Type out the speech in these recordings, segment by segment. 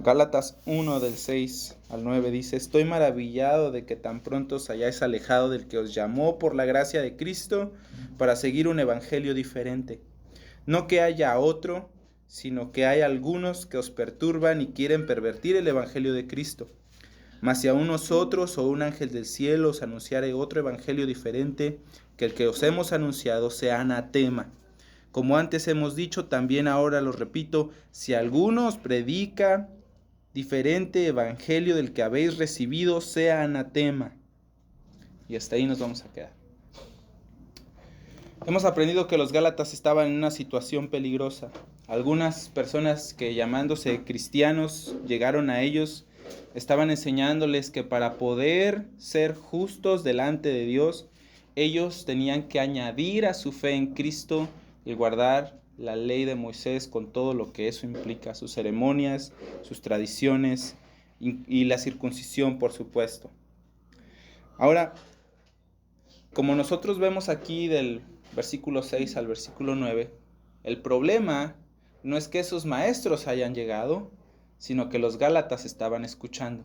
Gálatas 1 del 6 al 9 dice: Estoy maravillado de que tan pronto os hayáis alejado del que os llamó por la gracia de Cristo para seguir un evangelio diferente. No que haya otro, sino que hay algunos que os perturban y quieren pervertir el evangelio de Cristo. Mas si aún nosotros o un ángel del cielo os anunciare otro evangelio diferente que el que os hemos anunciado, sea anatema. Como antes hemos dicho, también ahora lo repito: si alguno os predica diferente evangelio del que habéis recibido, sea anatema. Y hasta ahí nos vamos a quedar. Hemos aprendido que los gálatas estaban en una situación peligrosa. Algunas personas que, llamándose cristianos, llegaron a ellos, estaban enseñándoles que para poder ser justos delante de Dios, ellos tenían que añadir a su fe en Cristo el guardar la ley de Moisés con todo lo que eso implica, sus ceremonias, sus tradiciones y la circuncisión, por supuesto. Ahora, como nosotros vemos aquí del versículo 6 al versículo 9, el problema no es que esos maestros hayan llegado, sino que los gálatas estaban escuchando.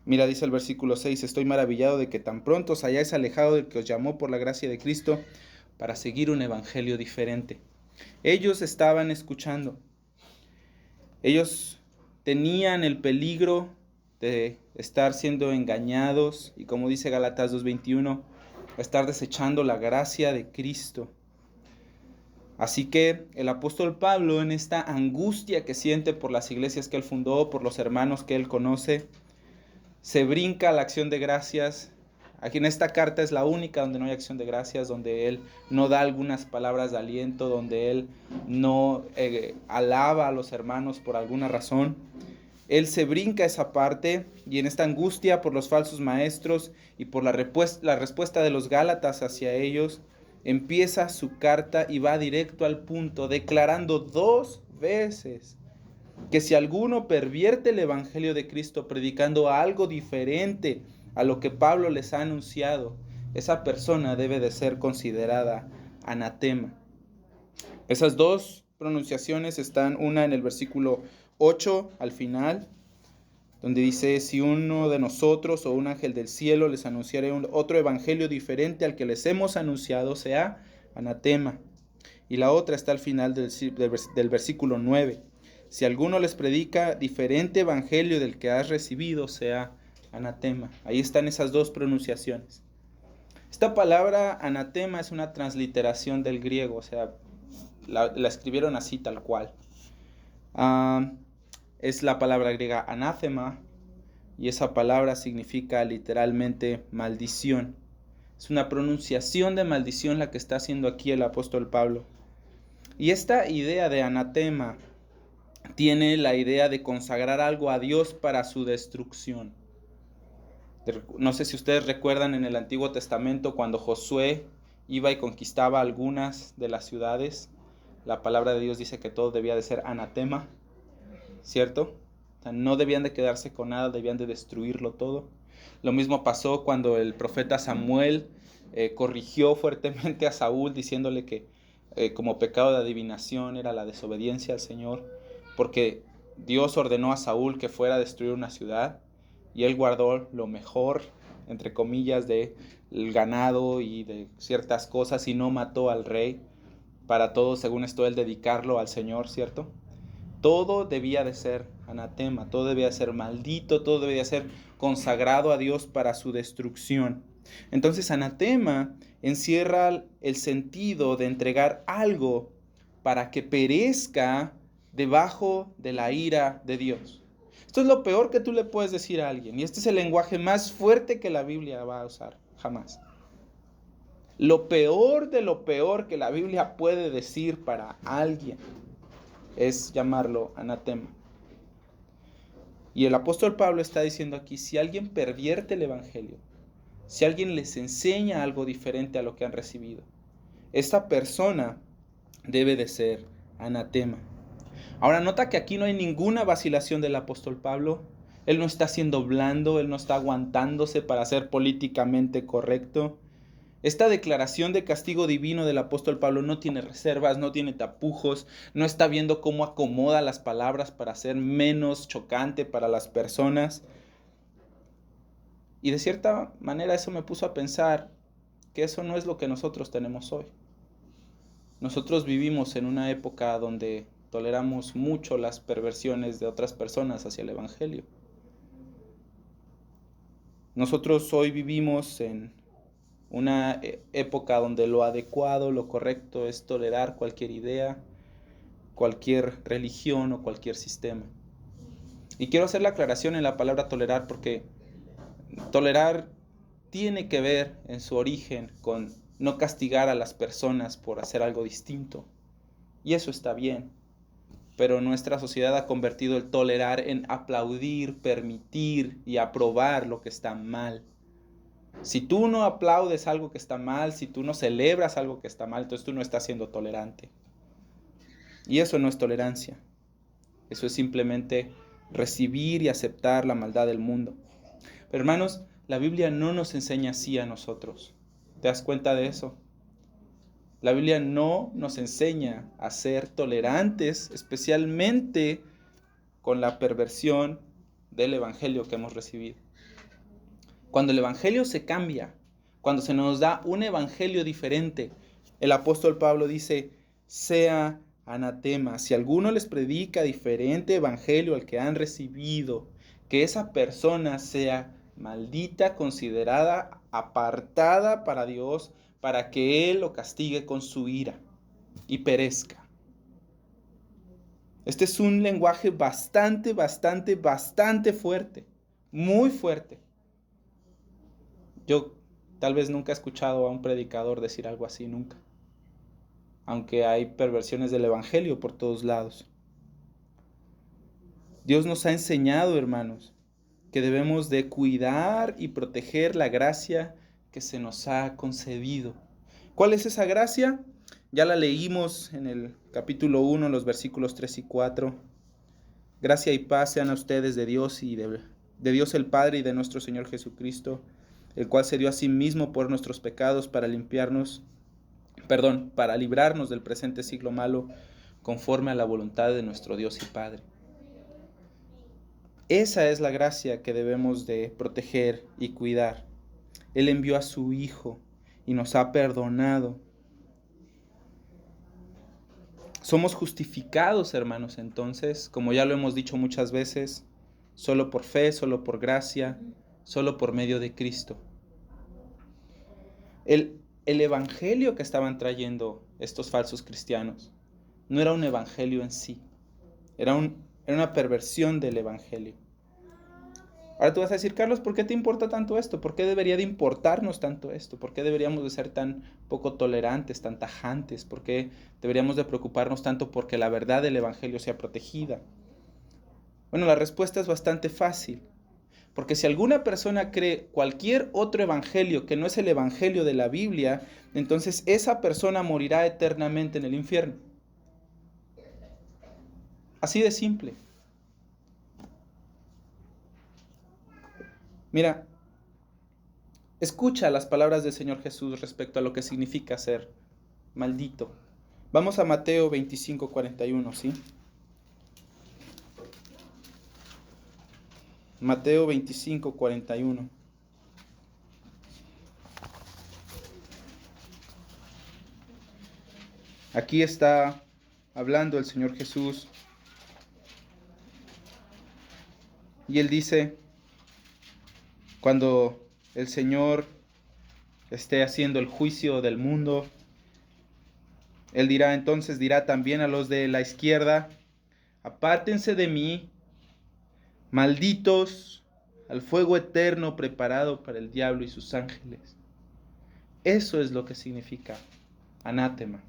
Mira, dice el versículo 6: Estoy maravillado de que tan pronto os hayáis alejado del que os llamó por la gracia de Cristo para seguir un evangelio diferente. Ellos estaban escuchando. Ellos tenían el peligro de estar siendo engañados y, como dice Gálatas 2:21, estar desechando la gracia de Cristo. Así que el apóstol Pablo, en esta angustia que siente por las iglesias que él fundó, por los hermanos que él conoce, se brinca a la acción de gracias. Aquí en esta carta es la única donde no hay acción de gracias, donde él no da algunas palabras de aliento, donde él no alaba a los hermanos por alguna razón. Él se brinca esa parte, y en esta angustia por los falsos maestros y por la respuesta de los gálatas hacia ellos, empieza su carta y va directo al punto, declarando 2 veces que si alguno pervierte el evangelio de Cristo predicando algo diferente a lo que Pablo les ha anunciado, esa persona debe de ser considerada anatema. Esas 2 pronunciaciones están, una en el versículo 8 al final, donde dice: si uno de nosotros o un ángel del cielo les anunciare otro evangelio diferente al que les hemos anunciado, sea anatema. Y la otra está al final del versículo 9: si alguno les predica diferente evangelio del que has recibido, sea anatema. Ahí están esas 2 pronunciaciones. Esta palabra anatema es una transliteración del griego, o sea, la escribieron así tal cual. Es la palabra griega anathema, y esa palabra significa literalmente maldición. Es una pronunciación de maldición la que está haciendo aquí el apóstol Pablo. Y esta idea de anatema tiene la idea de consagrar algo a Dios para su destrucción. No sé si ustedes recuerdan en el Antiguo Testamento cuando Josué iba y conquistaba algunas de las ciudades, la palabra de Dios dice que todo debía de ser anatema, ¿cierto? O sea, no debían de quedarse con nada, debían de destruirlo todo. Lo mismo pasó cuando el profeta Samuel corrigió fuertemente a Saúl, diciéndole que como pecado de adivinación era la desobediencia al Señor, porque Dios ordenó a Saúl que fuera a destruir una ciudad, y él guardó lo mejor, entre comillas, del ganado y de ciertas cosas, y no mató al rey, para todo, según esto, él dedicarlo al Señor, ¿cierto? Todo debía de ser anatema, todo debía de ser maldito, todo debía de ser consagrado a Dios para su destrucción. Entonces, anatema encierra el sentido de entregar algo para que perezca debajo de la ira de Dios. Esto es lo peor que tú le puedes decir a alguien, y este es el lenguaje más fuerte que la Biblia va a usar, jamás. Lo peor de lo peor que la Biblia puede decir para alguien es llamarlo anatema. Y el apóstol Pablo está diciendo aquí: si alguien pervierte el evangelio, si alguien les enseña algo diferente a lo que han recibido, esta persona debe de ser anatema. Ahora nota que aquí no hay ninguna vacilación del apóstol Pablo. Él no está siendo blando, él no está aguantándose para ser políticamente correcto. Esta declaración de castigo divino del apóstol Pablo no tiene reservas, no tiene tapujos, no está viendo cómo acomoda las palabras para ser menos chocante para las personas. Y de cierta manera eso me puso a pensar que eso no es lo que nosotros tenemos hoy. Nosotros vivimos en una época donde toleramos mucho las perversiones de otras personas hacia el Evangelio. Nosotros hoy vivimos en una época donde lo adecuado, lo correcto es tolerar cualquier idea, cualquier religión o cualquier sistema. Y quiero hacer la aclaración en la palabra tolerar porque tolerar tiene que ver en su origen con no castigar a las personas por hacer algo distinto. Y eso está bien. Pero nuestra sociedad ha convertido el tolerar en aplaudir, permitir y aprobar lo que está mal. Si tú no aplaudes algo que está mal, si tú no celebras algo que está mal, entonces tú no estás siendo tolerante. Y eso no es tolerancia. Eso es simplemente recibir y aceptar la maldad del mundo. Pero hermanos, la Biblia no nos enseña así a nosotros. ¿Te das cuenta de eso? La Biblia no nos enseña a ser tolerantes, especialmente con la perversión del Evangelio que hemos recibido. Cuando el Evangelio se cambia, cuando se nos da un Evangelio diferente, el apóstol Pablo dice, sea anatema. Si alguno les predica diferente Evangelio al que han recibido, que esa persona sea maldita, considerada, apartada para Dios, para que Él lo castigue con su ira y perezca. Este es un lenguaje bastante fuerte, muy fuerte. Yo tal vez nunca he escuchado a un predicador decir algo así, nunca. Aunque hay perversiones del Evangelio por todos lados. Dios nos ha enseñado, hermanos, que debemos de cuidar y proteger la gracia que se nos ha concedido. ¿Cuál es esa gracia? Ya la leímos en el capítulo 1, los versículos 3 y 4. Gracia y paz sean a ustedes de Dios y de Dios el Padre y de nuestro Señor Jesucristo, el cual se dio a sí mismo por nuestros pecados para para librarnos del presente siglo malo, conforme a la voluntad de nuestro Dios y Padre. Esa es la gracia que debemos de proteger y cuidar. Él envió a su Hijo y nos ha perdonado. Somos justificados, hermanos, entonces, como ya lo hemos dicho muchas veces, solo por fe, solo por gracia, solo por medio de Cristo. El evangelio que estaban trayendo estos falsos cristianos no era un evangelio en sí, era una perversión del evangelio. Ahora tú vas a decir, Carlos, ¿por qué te importa tanto esto? ¿Por qué debería de importarnos tanto esto? ¿Por qué deberíamos de ser tan poco tolerantes, tan tajantes? ¿Por qué deberíamos de preocuparnos tanto porque la verdad del evangelio sea protegida? Bueno, la respuesta es bastante fácil. Porque si alguna persona cree cualquier otro evangelio que no es el evangelio de la Biblia, entonces esa persona morirá eternamente en el infierno. Así de simple. Mira, escucha las palabras del Señor Jesús respecto a lo que significa ser maldito. Vamos a Mateo 25:41, ¿sí? Mateo 25:41. Aquí está hablando el Señor Jesús. Y Él dice, cuando el Señor esté haciendo el juicio del mundo, Él dirá también a los de la izquierda, apártense de mí, malditos, al fuego eterno preparado para el diablo y sus ángeles. Eso es lo que significa anátema.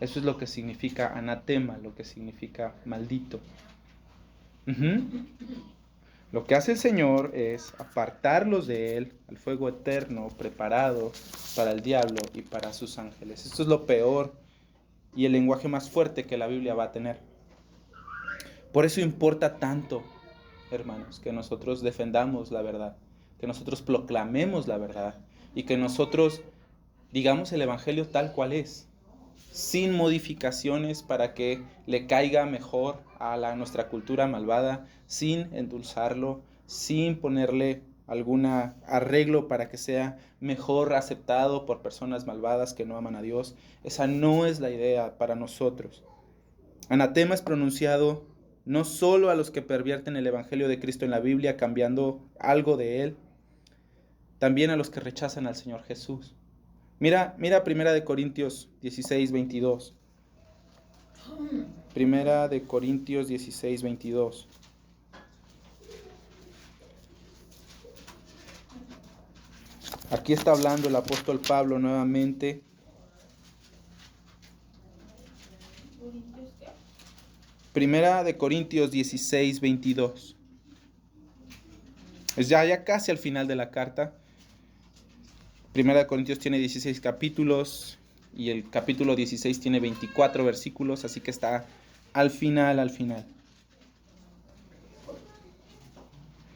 Eso es lo que significa anatema, lo que significa maldito. Lo que hace el Señor es apartarlos de Él al fuego eterno preparado para el diablo y para sus ángeles. Esto es lo peor y el lenguaje más fuerte que la Biblia va a tener. Por eso importa tanto, hermanos, que nosotros defendamos la verdad, que nosotros proclamemos la verdad y que nosotros digamos el Evangelio tal cual es, sin modificaciones para que le caiga mejor a nuestra cultura malvada, sin endulzarlo, sin ponerle algún arreglo para que sea mejor aceptado por personas malvadas que no aman a Dios. Esa no es la idea para nosotros. Anatema es pronunciado no solo a los que pervierten el Evangelio de Cristo en la Biblia cambiando algo de él, también a los que rechazan al Señor Jesús. Mira 1 Corintios 16, 22. 1 Corintios 16, 22. Aquí está hablando el apóstol Pablo nuevamente. Primera de Corintios 16, 22. Es ya casi al final de la carta. Primera de Corintios tiene 16 capítulos y el capítulo 16 tiene 24 versículos, así que está al final.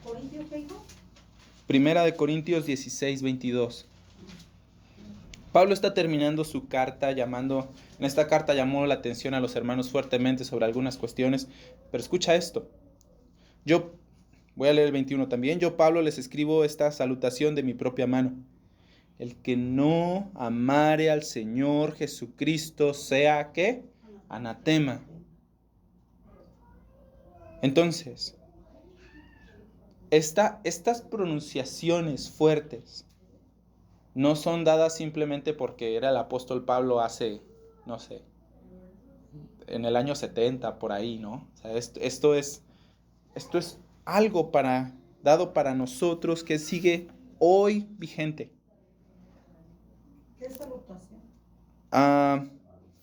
¿Corintios qué dijo? Primera de Corintios 16, 22. Pablo está terminando su carta en esta carta llamó la atención a los hermanos fuertemente sobre algunas cuestiones, pero escucha esto. Yo voy a leer el 21 también. Yo, Pablo, les escribo esta salutación de mi propia mano. El que no amare al Señor Jesucristo sea, ¿qué? Anatema. Entonces, estas pronunciaciones fuertes no son dadas simplemente porque era el apóstol Pablo hace, no sé, en el año 70, por ahí, ¿no? O sea, esto es algo dado para nosotros que sigue hoy vigente. ¿Qué es salutación?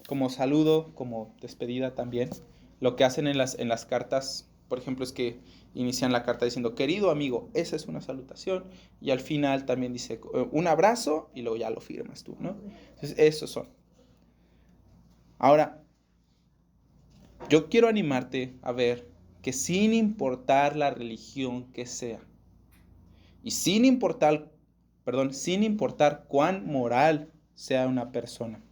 Como saludo, como despedida también. Lo que hacen en las cartas, por ejemplo, es que inician la carta diciendo, querido amigo, esa es una salutación. Y al final también dice, un abrazo, y luego ya lo firmas tú, ¿no? Entonces, esos son. Ahora, yo quiero animarte a ver que sin importar la religión que sea, y sin importar cuán moral sea una persona,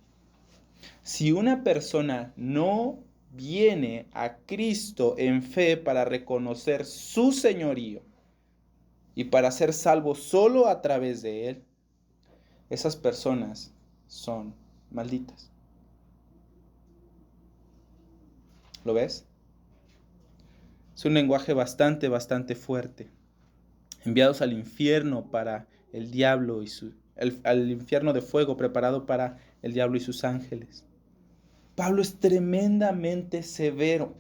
si una persona no viene a Cristo en fe para reconocer su señorío y para ser salvo solo a través de Él, esas personas son malditas. ¿Lo ves? Es un lenguaje bastante fuerte. Enviados al infierno para el diablo al infierno de fuego preparado para el diablo y sus ángeles. Pablo es tremendamente severo.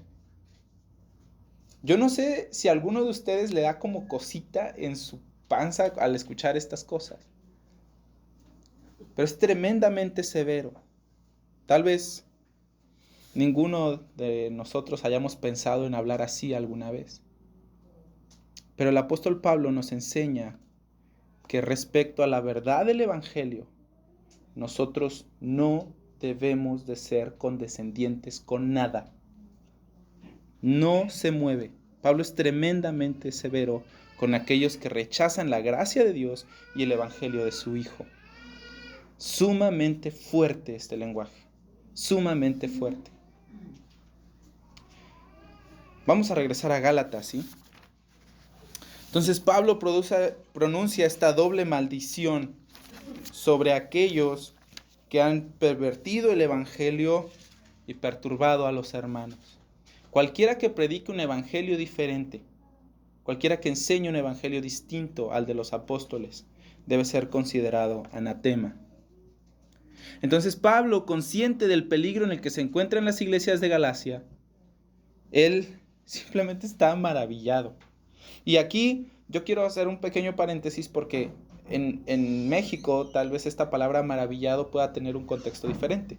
Yo no sé si a alguno de ustedes le da como cosita en su panza al escuchar estas cosas. Pero es tremendamente severo. Tal vez ninguno de nosotros hayamos pensado en hablar así alguna vez. Pero el apóstol Pablo nos enseña que respecto a la verdad del Evangelio, nosotros no debemos de ser condescendientes con nada. No se mueve. Pablo es tremendamente severo con aquellos que rechazan la gracia de Dios y el Evangelio de su Hijo. Sumamente fuerte este lenguaje. Sumamente fuerte. Vamos a regresar a Gálatas, ¿sí? Entonces Pablo pronuncia esta doble maldición sobre aquellos que han pervertido el Evangelio y perturbado a los hermanos. Cualquiera que predique un evangelio diferente, cualquiera que enseñe un evangelio distinto al de los apóstoles, debe ser considerado anatema. Entonces Pablo, consciente del peligro en el que se encuentran las iglesias de Galacia, él simplemente está maravillado. Y aquí yo quiero hacer un pequeño paréntesis porque en México tal vez esta palabra maravillado pueda tener un contexto diferente.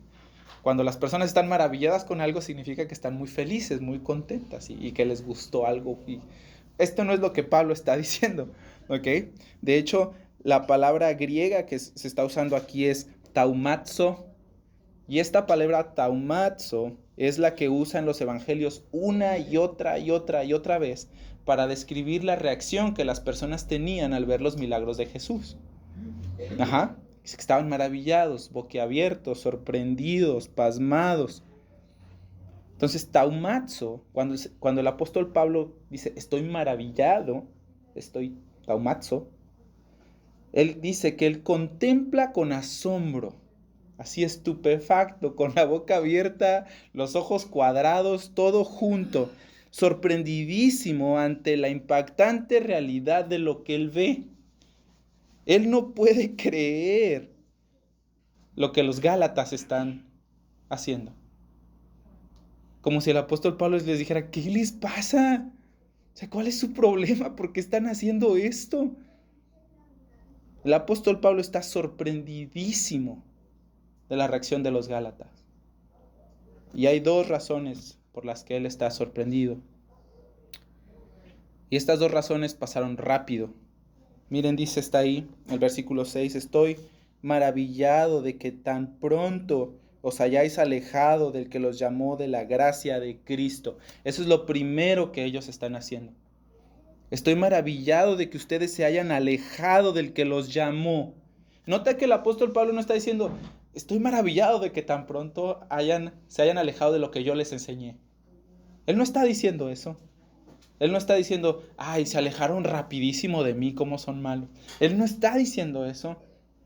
Cuando las personas están maravilladas con algo significa que están muy felices, muy contentas y que les gustó algo. Y esto no es lo que Pablo está diciendo, ¿ok? De hecho, la palabra griega que se está usando aquí es taumazo. Y esta palabra taumazo es la que usan los evangelios una y otra vez para describir la reacción que las personas tenían al ver los milagros de Jesús. Ajá. Dice que estaban maravillados, boquiabiertos, sorprendidos, pasmados. Entonces, taumazo, cuando el apóstol Pablo dice, estoy maravillado, estoy taumazo, él dice que él contempla con asombro, así estupefacto, con la boca abierta, los ojos cuadrados, todo junto, sorprendidísimo ante la impactante realidad de lo que él ve. Él no puede creer lo que los Gálatas están haciendo. Como si el apóstol Pablo les dijera, ¿qué les pasa? O sea, ¿cuál es su problema? ¿Por qué están haciendo esto? El apóstol Pablo está sorprendidísimo de la reacción de los Gálatas. Y hay dos razones por las que él está sorprendido. Y estas dos razones pasaron rápido. Miren, dice, está ahí, el versículo 6, estoy maravillado de que tan pronto os hayáis alejado del que los llamó de la gracia de Cristo. Eso es lo primero que ellos están haciendo. Estoy maravillado de que ustedes se hayan alejado del que los llamó. Nota que el apóstol Pablo no está diciendo, estoy maravillado de que tan pronto se hayan alejado de lo que yo les enseñé. Él no está diciendo eso. Él no está diciendo, ay, se alejaron rapidísimo de mí, cómo son malos. Él no está diciendo eso.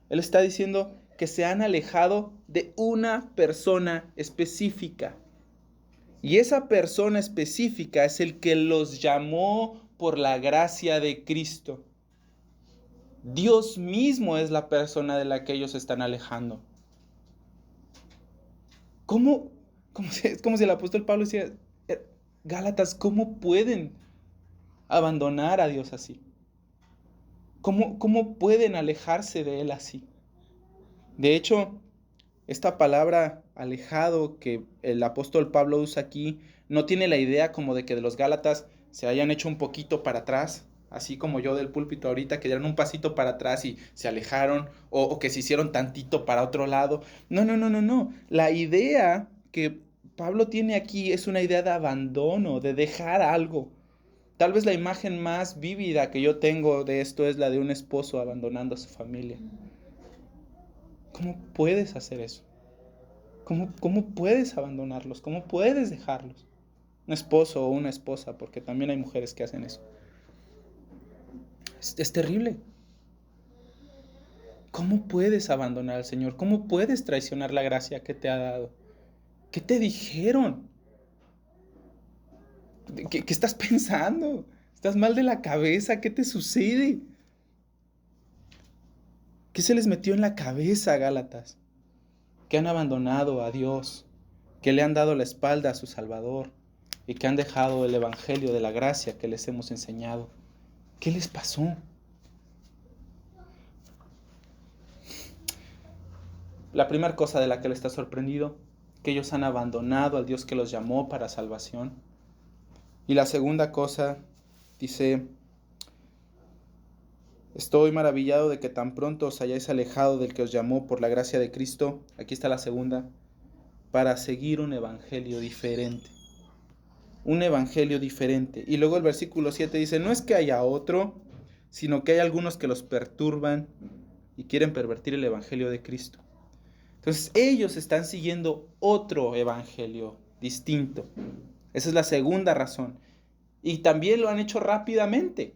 Él está diciendo que se han alejado de una persona específica. Y esa persona específica es el que los llamó por la gracia de Cristo. Dios mismo es la persona de la que ellos se están alejando. Es como si el apóstol Pablo decía, Gálatas, ¿cómo pueden abandonar a Dios así? ¿Cómo pueden alejarse de Él así? De hecho, esta palabra alejado que el apóstol Pablo usa aquí no tiene la idea como de que de los Gálatas se hayan hecho un poquito para atrás, así como yo del púlpito ahorita, que dieron un pasito para atrás y se alejaron, o que se hicieron tantito para otro lado. No. La idea que Pablo tiene aquí es una idea de abandono, de dejar algo. Tal vez la imagen más vívida que yo tengo de esto es la de un esposo abandonando a su familia. ¿Cómo puedes hacer eso? ¿Cómo puedes abandonarlos? ¿Cómo puedes dejarlos? Un esposo o una esposa, porque también hay mujeres que hacen eso. Es terrible. ¿Cómo puedes abandonar al Señor? ¿Cómo puedes traicionar la gracia que te ha dado? ¿Qué te dijeron? ¿Qué estás pensando? ¿Estás mal de la cabeza? ¿Qué te sucede? ¿Qué se les metió en la cabeza, Gálatas? Que han abandonado a Dios, que le han dado la espalda a su Salvador y que han dejado el evangelio de la gracia que les hemos enseñado. ¿Qué les pasó? La primera cosa de la que él está sorprendido, que ellos han abandonado al Dios que los llamó para salvación. Y la segunda cosa, dice, estoy maravillado de que tan pronto os hayáis alejado del que os llamó por la gracia de Cristo. Aquí está la segunda, para seguir un evangelio diferente. Un evangelio diferente. Y luego el versículo 7 dice, no es que haya otro, sino que hay algunos que los perturban y quieren pervertir el evangelio de Cristo. Entonces ellos están siguiendo otro evangelio distinto. Esa es la segunda razón. Y también lo han hecho rápidamente.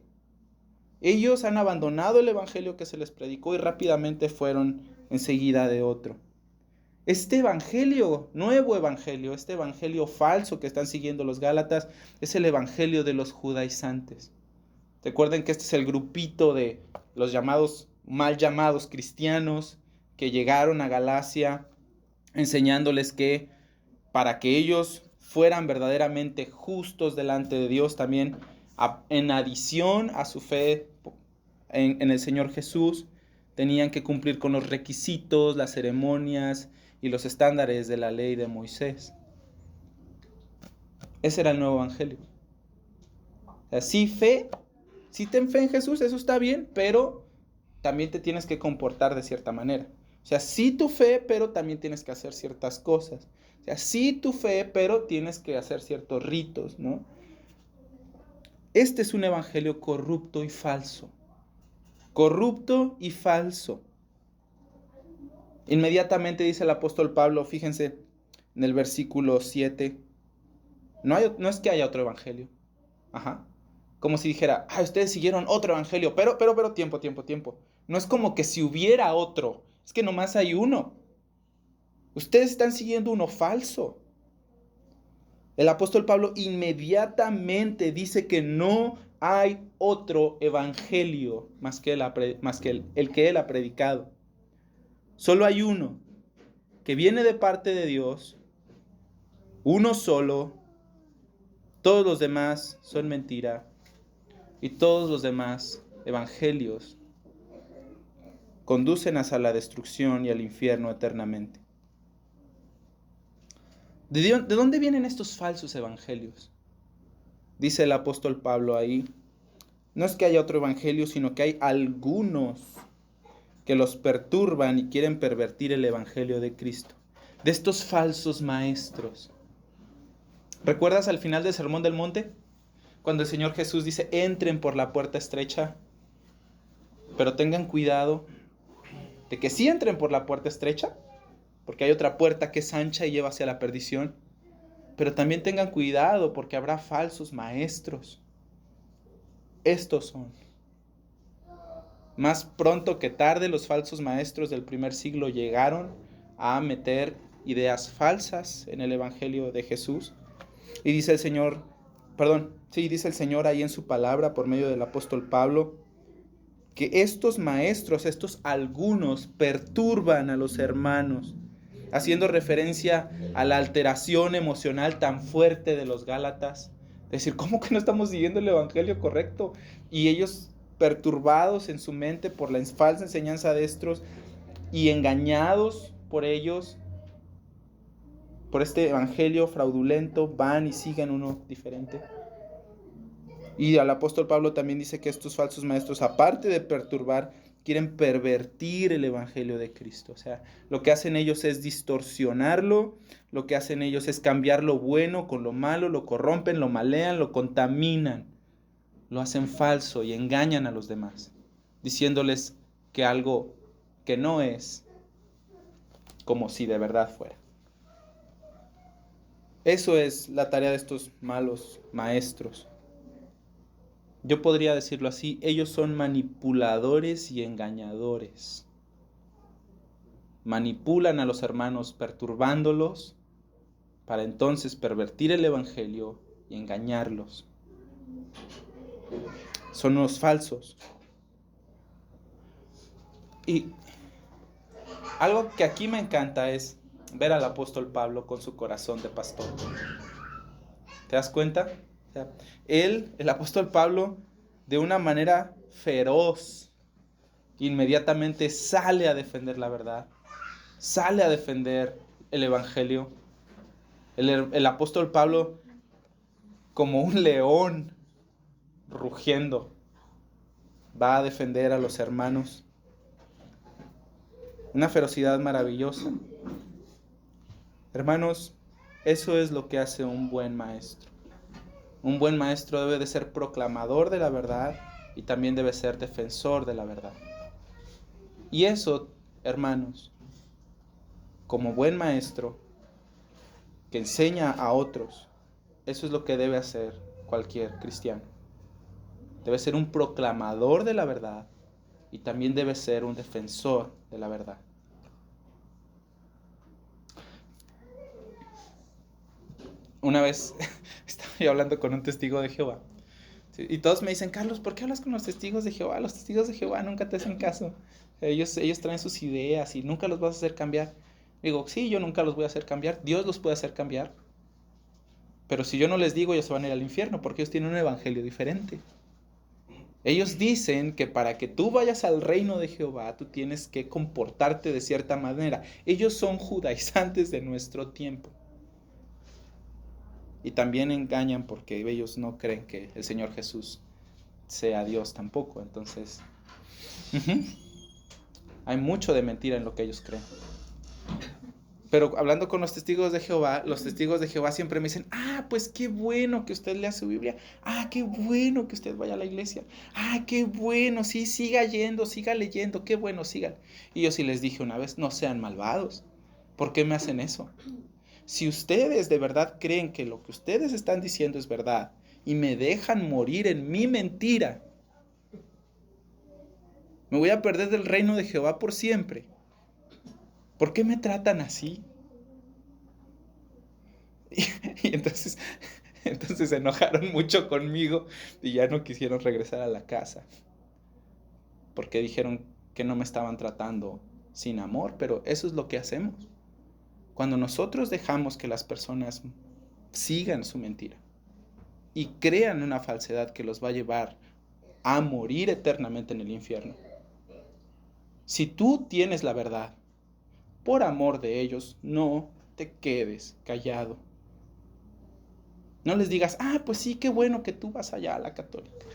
Ellos han abandonado el evangelio que se les predicó y rápidamente fueron enseguida de otro. Este evangelio, nuevo evangelio, este evangelio falso que están siguiendo los Gálatas, es el evangelio de los judaizantes. Recuerden que este es el grupito de los mal llamados cristianos que llegaron a Galacia enseñándoles que para que ellos fueran verdaderamente justos delante de Dios también, en adición a su fe en el Señor Jesús, tenían que cumplir con los requisitos, las ceremonias y los estándares de la ley de Moisés. Ese era el nuevo evangelio. O sea, sí ten fe en Jesús, eso está bien, pero también te tienes que comportar de cierta manera. O sea, sí tu fe, pero también tienes que hacer ciertas cosas. O sea, sí tu fe, pero tienes que hacer ciertos ritos, ¿no? Este es un evangelio corrupto y falso. Corrupto y falso. Inmediatamente dice el apóstol Pablo, fíjense en el versículo 7, no es que haya otro evangelio. Ajá. Como si dijera, ustedes siguieron otro evangelio, pero, tiempo. No es como que si hubiera otro, es que nomás hay uno. Ustedes están siguiendo uno falso. El apóstol Pablo inmediatamente dice que no hay otro evangelio más que el que él ha predicado. Solo hay uno que viene de parte de Dios, uno solo. Todos los demás son mentira. Y todos los demás evangelios conducen hacia la destrucción y al infierno eternamente. ¿De dónde vienen estos falsos evangelios? Dice el apóstol Pablo ahí, no es que haya otro evangelio, sino que hay algunos que los perturban y quieren pervertir el evangelio de Cristo. De estos falsos maestros. ¿Recuerdas al final del Sermón del Monte? Cuando el Señor Jesús dice, entren por la puerta estrecha, pero tengan cuidado de que sí entren por la puerta estrecha, porque hay otra puerta que es ancha y lleva hacia la perdición, pero también tengan cuidado porque habrá falsos maestros. Estos son. Más pronto que tarde los falsos maestros del primer siglo llegaron a meter ideas falsas en el evangelio de Jesús. Y dice el Señor, dice el Señor ahí en su palabra por medio del apóstol Pablo, que estos maestros, estos algunos, perturban a los hermanos, haciendo referencia a la alteración emocional tan fuerte de los Gálatas. Es decir, ¿cómo que no estamos siguiendo el evangelio correcto? Y ellos perturbados en su mente por la falsa enseñanza de estos y engañados por ellos, por este evangelio fraudulento, van y siguen uno diferente. Y al apóstol Pablo también dice que estos falsos maestros, aparte de perturbar, quieren pervertir el evangelio de Cristo. O sea, lo que hacen ellos es distorsionarlo, lo que hacen ellos es cambiar lo bueno con lo malo, lo corrompen, lo malean, lo contaminan, lo hacen falso y engañan a los demás, diciéndoles que algo que no es, como si de verdad fuera. Eso es la tarea de estos malos maestros. Yo podría decirlo así, ellos son manipuladores y engañadores. Manipulan a los hermanos perturbándolos para entonces pervertir el evangelio y engañarlos. Son los falsos. Y algo que aquí me encanta es ver al apóstol Pablo con su corazón de pastor. ¿Te das cuenta? O sea, el apóstol Pablo, de una manera feroz, inmediatamente sale a defender la verdad, sale a defender el evangelio. El apóstol Pablo, como un león rugiendo, va a defender a los hermanos. Una ferocidad maravillosa. Hermanos, eso es lo que hace un buen maestro. Un buen maestro debe de ser proclamador de la verdad y también debe ser defensor de la verdad. Y eso, hermanos, como buen maestro que enseña a otros, eso es lo que debe hacer cualquier cristiano. Debe ser un proclamador de la verdad y también debe ser un defensor de la verdad. Una vez estaba yo hablando con un testigo de Jehová. ¿Sí? Y todos me dicen, Carlos, ¿por qué hablas con los testigos de Jehová? Los testigos de Jehová nunca te hacen caso. Ellos traen sus ideas y nunca los vas a hacer cambiar. Digo, sí, yo nunca los voy a hacer cambiar. Dios los puede hacer cambiar. Pero si yo no les digo, ellos se van a ir al infierno porque ellos tienen un evangelio diferente. Ellos dicen que para que tú vayas al reino de Jehová, tú tienes que comportarte de cierta manera. Ellos son judaizantes de nuestro tiempo. Y también engañan porque ellos no creen que el Señor Jesús sea Dios tampoco. Entonces, hay mucho de mentira en lo que ellos creen. Pero hablando con los testigos de Jehová siempre me dicen, pues qué bueno que usted lea su Biblia, qué bueno que usted vaya a la iglesia, qué bueno, sí, siga yendo, siga leyendo, qué bueno, sigan. Y yo sí les dije una vez, no sean malvados, ¿por qué me hacen eso? Si ustedes de verdad creen que lo que ustedes están diciendo es verdad y me dejan morir en mi mentira, me voy a perder del reino de Jehová por siempre. ¿Por qué me tratan así? Y entonces se enojaron mucho conmigo y ya no quisieron regresar a la casa. Porque dijeron que no me estaban tratando sin amor, pero eso es lo que hacemos. Cuando nosotros dejamos que las personas sigan su mentira y crean una falsedad que los va a llevar a morir eternamente en el infierno. Si tú tienes la verdad, por amor de ellos, no te quedes callado. No les digas, pues sí, qué bueno que tú vas allá a la católica.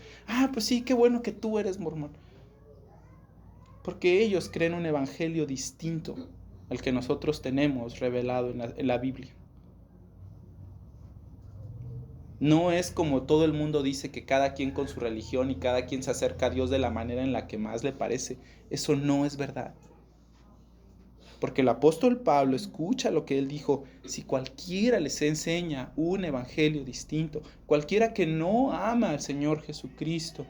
Pues sí, qué bueno que tú eres mormón. Porque ellos creen un evangelio distinto al que nosotros tenemos revelado en la Biblia. No es como todo el mundo dice, que cada quien con su religión y cada quien se acerca a Dios de la manera en la que más le parece. Eso no es verdad. Porque el apóstol Pablo, escucha lo que él dijo: si cualquiera les enseña un evangelio distinto, cualquiera que no ama al Señor Jesucristo.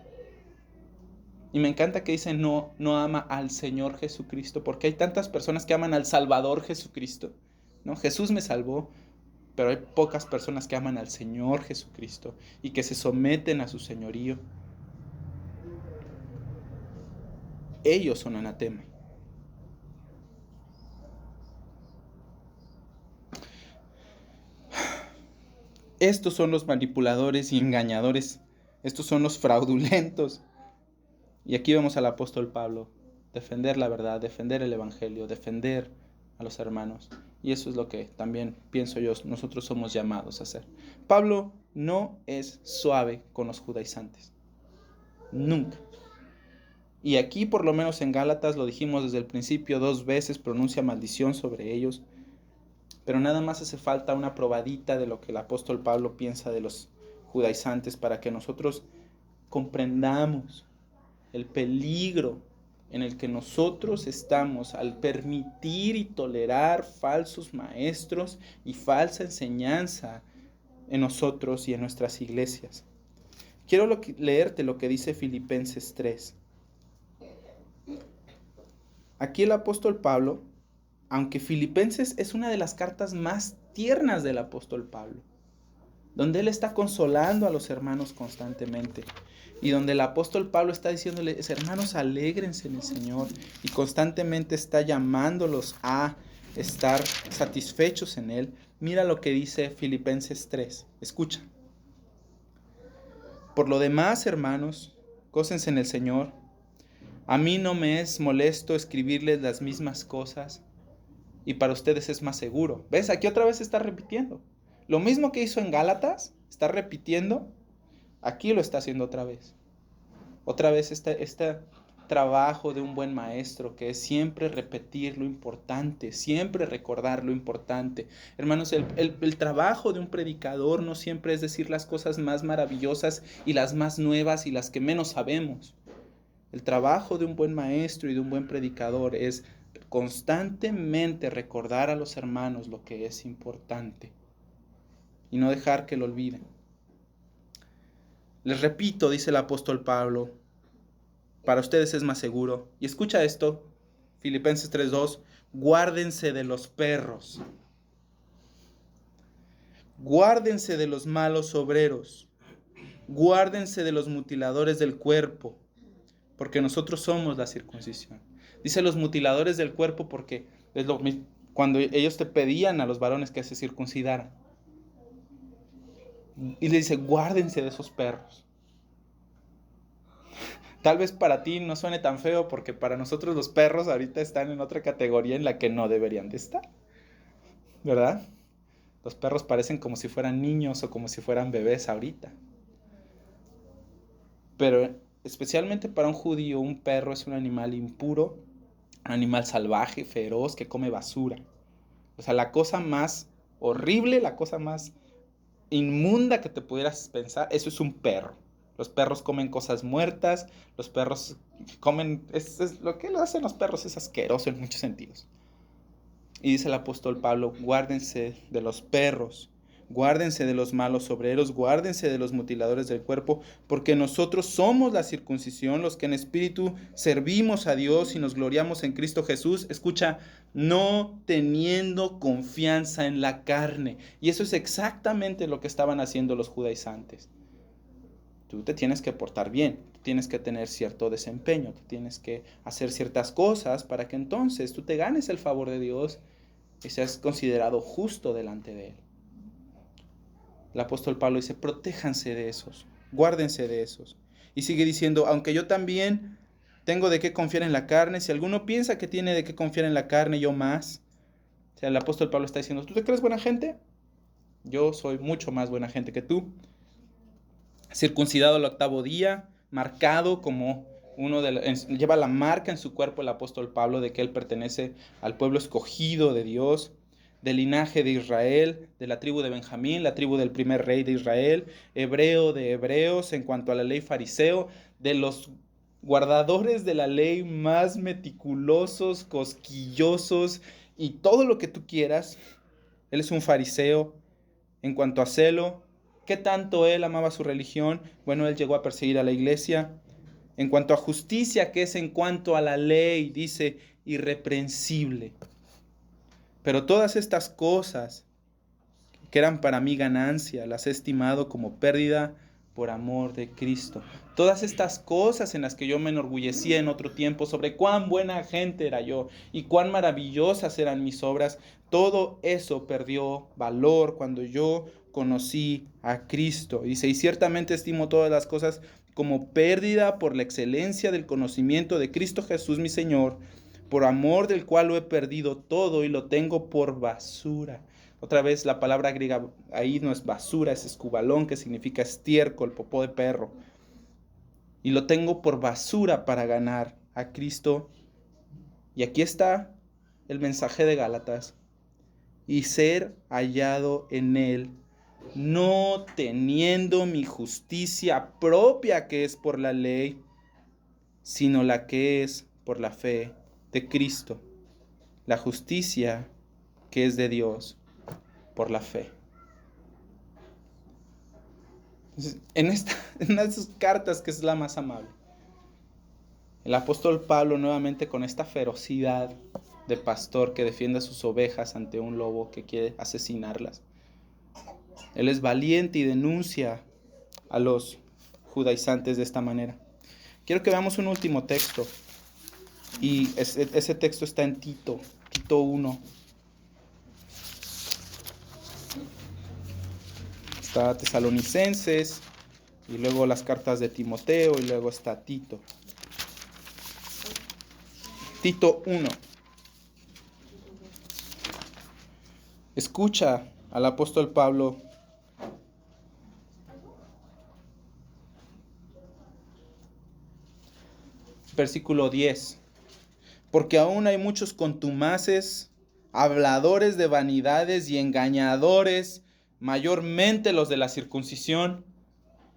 Y me encanta que dice no ama al Señor Jesucristo, porque hay tantas personas que aman al Salvador Jesucristo, ¿no? Jesús me salvó, pero hay pocas personas que aman al Señor Jesucristo y que se someten a su señorío. Ellos son anatema. Estos son los manipuladores y engañadores. Estos son los fraudulentos. Y aquí vemos al apóstol Pablo defender la verdad, defender el evangelio, defender a los hermanos. Y eso es lo que también pienso yo, nosotros somos llamados a hacer. Pablo no es suave con los judaizantes. Nunca. Y aquí, por lo menos en Gálatas, lo dijimos desde el principio, 2 veces pronuncia maldición sobre ellos. Pero nada más hace falta una probadita de lo que el apóstol Pablo piensa de los judaizantes para que nosotros comprendamos el peligro en el que nosotros estamos al permitir y tolerar falsos maestros y falsa enseñanza en nosotros y en nuestras iglesias. Quiero leerte lo que dice Filipenses 3. Aquí el apóstol Pablo, aunque Filipenses es una de las cartas más tiernas del apóstol Pablo, donde él está consolando a los hermanos constantemente, y donde el apóstol Pablo está diciéndoles: hermanos, alégrense en el Señor, y constantemente está llamándolos a estar satisfechos en él. Mira lo que dice Filipenses 3, escucha: por lo demás, hermanos, gócense en el Señor. A mí no me es molesto escribirles las mismas cosas, y para ustedes es más seguro. ¿Ves? Aquí otra vez está repitiendo. Lo mismo que hizo en Gálatas, está repitiendo, aquí lo está haciendo otra vez. Otra vez este trabajo de un buen maestro, que es siempre repetir lo importante, siempre recordar lo importante. Hermanos, el trabajo de un predicador no siempre es decir las cosas más maravillosas y las más nuevas y las que menos sabemos. El trabajo de un buen maestro y de un buen predicador es constantemente recordar a los hermanos lo que es importante y no dejar que lo olviden. Les repito, dice el apóstol Pablo, para ustedes es más seguro. Y escucha esto, Filipenses 3:2, guárdense de los perros, guárdense de los malos obreros, guárdense de los mutiladores del cuerpo, porque nosotros somos la circuncisión. Dice los mutiladores del cuerpo porque es lo mismo cuando ellos te pedían a los varones que se circuncidaran. Y le dice: guárdense de esos perros. Tal vez para ti no suene tan feo, porque para nosotros los perros ahorita están en otra categoría en la que no deberían de estar, ¿verdad? Los perros parecen como si fueran niños o como si fueran bebés ahorita. Pero especialmente para un judío, un perro es un animal impuro, un animal salvaje, feroz, que come basura. O sea, la cosa más horrible, la cosa más inmunda que te pudieras pensar, eso es un perro. Los perros comen cosas muertas, los perros comen, es lo que lo hacen los perros es asqueroso en muchos sentidos. Y dice el apóstol Pablo, guárdense de los perros, guárdense de los malos obreros, guárdense de los mutiladores del cuerpo, porque nosotros somos la circuncisión, los que en espíritu servimos a Dios y nos gloriamos en Cristo Jesús. Escucha, no teniendo confianza en la carne. Y eso es exactamente lo que estaban haciendo los judaizantes. Tú te tienes que portar bien, tú tienes que tener cierto desempeño, tú tienes que hacer ciertas cosas para que entonces tú te ganes el favor de Dios y seas considerado justo delante de Él. El apóstol Pablo dice, protéjanse de esos, guárdense de esos. Y sigue diciendo, aunque yo también tengo de qué confiar en la carne, si alguno piensa que tiene de qué confiar en la carne, yo más. O sea, el apóstol Pablo está diciendo, ¿tú te crees buena gente? Yo soy mucho más buena gente que tú. Circuncidado al 8º día, marcado como lleva la marca en su cuerpo el apóstol Pablo de que él pertenece al pueblo escogido de Dios, del linaje de Israel, de la tribu de Benjamín, la tribu del primer rey de Israel, hebreo de hebreos en cuanto a la ley fariseo, de los guardadores de la ley más meticulosos, cosquillosos y todo lo que tú quieras. Él es un fariseo. En cuanto a celo, ¿qué tanto él amaba su religión? Bueno, él llegó a perseguir a la iglesia. En cuanto a justicia, que es en cuanto a la ley, dice irreprensible. Pero todas estas cosas que eran para mí ganancia, las he estimado como pérdida por amor de Cristo. Todas estas cosas en las que yo me enorgullecía en otro tiempo sobre cuán buena gente era yo y cuán maravillosas eran mis obras, todo eso perdió valor cuando yo conocí a Cristo. Dice, y ciertamente estimo todas las cosas como pérdida por la excelencia del conocimiento de Cristo Jesús mi Señor, por amor del cual lo he perdido todo y lo tengo por basura. Otra vez la palabra griega ahí no es basura, es escubalón, que significa estiércol, popó de perro. Y lo tengo por basura para ganar a Cristo. Y aquí está el mensaje de Gálatas. Y ser hallado en Él, no teniendo mi justicia propia que es por la ley, sino la que es por la fe de Cristo. La justicia que es de Dios por la fe. Entonces, en una de sus cartas, que es la más amable, el apóstol Pablo nuevamente con esta ferocidad de pastor que defiende a sus ovejas ante un lobo que quiere asesinarlas. Él es valiente y denuncia a los judaizantes de esta manera. Quiero que veamos un último texto. Y ese texto está en Tito 1. Está Tesalonicenses, y luego las cartas de Timoteo, y luego está Tito. Tito 1. Escucha al apóstol Pablo. Versículo 10. Porque aún hay muchos contumaces, habladores de vanidades y engañadores, mayormente los de la circuncisión.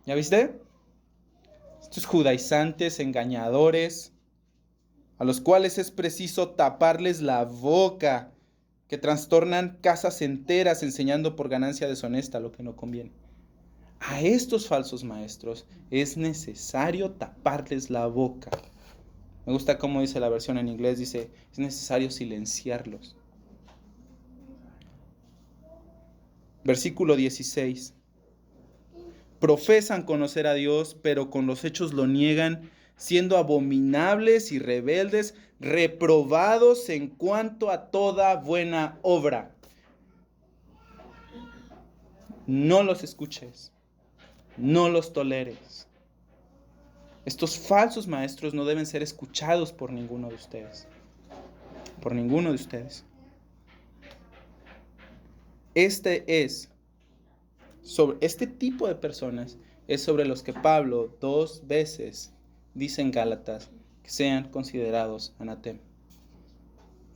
¿Ya viste? Estos judaizantes, engañadores, a los cuales es preciso taparles la boca, que trastornan casas enteras enseñando por ganancia deshonesta lo que no conviene. A estos falsos maestros es necesario taparles la boca. Me gusta cómo dice la versión en inglés, dice, es necesario silenciarlos. Versículo 16. Profesan conocer a Dios, pero con los hechos lo niegan, siendo abominables y rebeldes, reprobados en cuanto a toda buena obra. No los escuches, no los toleres. Estos falsos maestros no deben ser escuchados por ninguno de ustedes. Por ninguno de ustedes. Sobre este tipo de personas es sobre los que Pablo 2 veces dice en Gálatas que sean considerados anatema.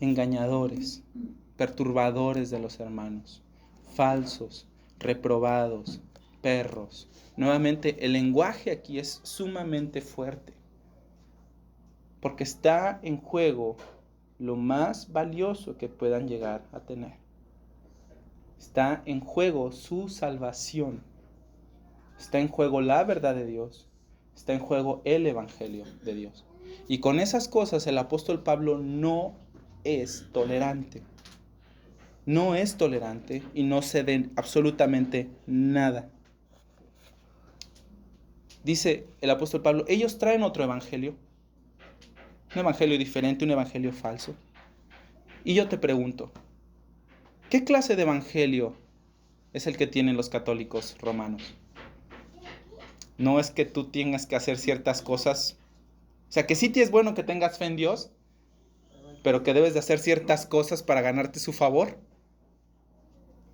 Engañadores, perturbadores de los hermanos, falsos, reprobados, perros. Nuevamente, el lenguaje aquí es sumamente fuerte, porque está en juego lo más valioso que puedan llegar a tener. Está en juego su salvación. Está en juego la verdad de Dios. Está en juego el evangelio de Dios. Y con esas cosas el apóstol Pablo no es tolerante. No es tolerante y no cede absolutamente nada. Dice el apóstol Pablo, ellos traen otro evangelio. Un evangelio diferente, un evangelio falso. Y yo te pregunto, ¿qué clase de evangelio es el que tienen los católicos romanos? No es que tú tengas que hacer ciertas cosas. O sea, que sí es bueno que tengas fe en Dios, pero que debes de hacer ciertas cosas para ganarte su favor.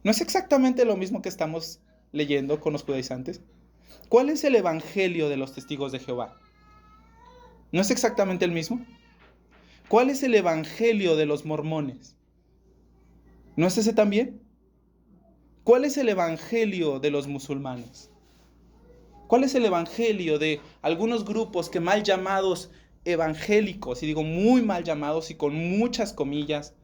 ¿No es exactamente lo mismo que estamos leyendo con los judaizantes? ¿Cuál es el evangelio de los testigos de Jehová? ¿No es exactamente el mismo? ¿Cuál es el evangelio de los mormones? ¿No es ese también? ¿Cuál es el evangelio de los musulmanes? ¿Cuál es el evangelio de algunos grupos que mal llamados evangélicos, y digo muy mal llamados y con muchas comillas,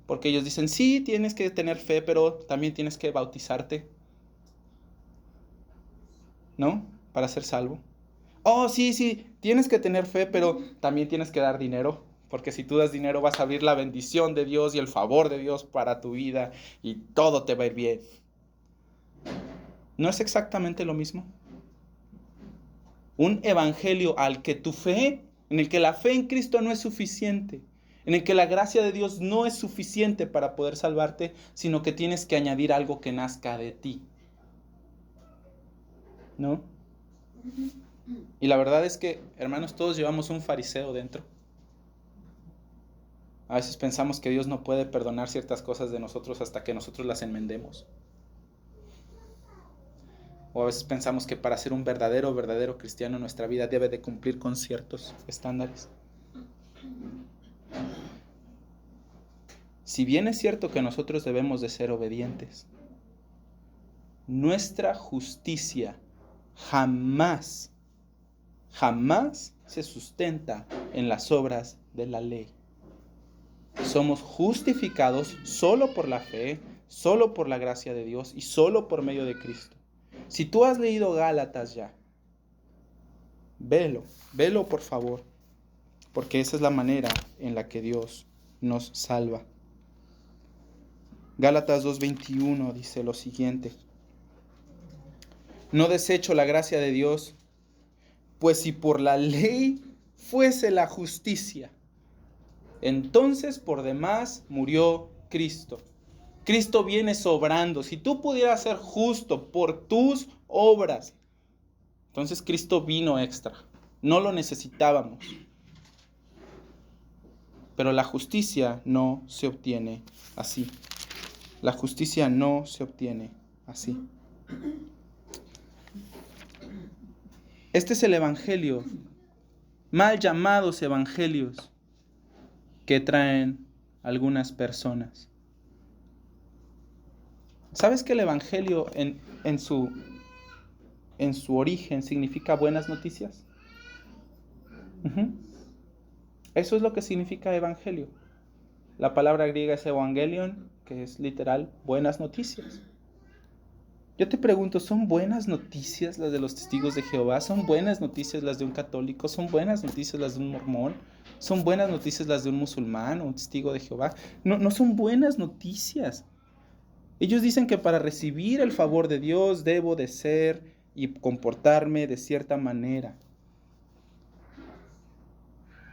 porque ellos dicen, sí, tienes que tener fe, pero también tienes que bautizarte, ¿no? Para ser salvo. Oh, sí, tienes que tener fe, pero también tienes que dar dinero, porque si tú das dinero vas a abrir la bendición de Dios y el favor de Dios para tu vida y todo te va a ir bien. ¿No es exactamente lo mismo? Un evangelio al que tu fe, en el que la fe en Cristo no es suficiente, en el que la gracia de Dios no es suficiente para poder salvarte, sino que tienes que añadir algo que nazca de ti. ¿No? Y la verdad es que, hermanos, todos llevamos un fariseo dentro. A veces pensamos que Dios no puede perdonar ciertas cosas de nosotros hasta que nosotros las enmendemos. O a veces pensamos que para ser un verdadero cristiano nuestra vida debe de cumplir con ciertos estándares. Si bien es cierto que nosotros debemos de ser obedientes, nuestra justicia jamás se sustenta en las obras de la ley. Somos justificados solo por la fe, solo por la gracia de Dios y solo por medio de Cristo. Si tú has leído Gálatas ya, velo por favor, porque esa es la manera en la que Dios nos salva. Gálatas 2:21 dice lo siguiente: no desecho la gracia de Dios, pues si por la ley fuese la justicia, entonces por demás murió Cristo. Cristo viene sobrando. Si tú pudieras ser justo por tus obras, entonces Cristo vino extra. No lo necesitábamos. Pero la justicia no se obtiene así. La justicia no se obtiene así. Este es el evangelio, mal llamados evangelios, que traen algunas personas. ¿Sabes que el evangelio en su origen significa buenas noticias? Eso es lo que significa evangelio. La palabra griega es evangelion, que es literal buenas noticias. Yo te pregunto, ¿son buenas noticias las de los testigos de Jehová? ¿Son buenas noticias las de un católico? ¿Son buenas noticias las de un mormón? ¿Son buenas noticias las de un musulmán o un testigo de Jehová? No son buenas noticias. Ellos dicen que para recibir el favor de Dios debo de ser y comportarme de cierta manera.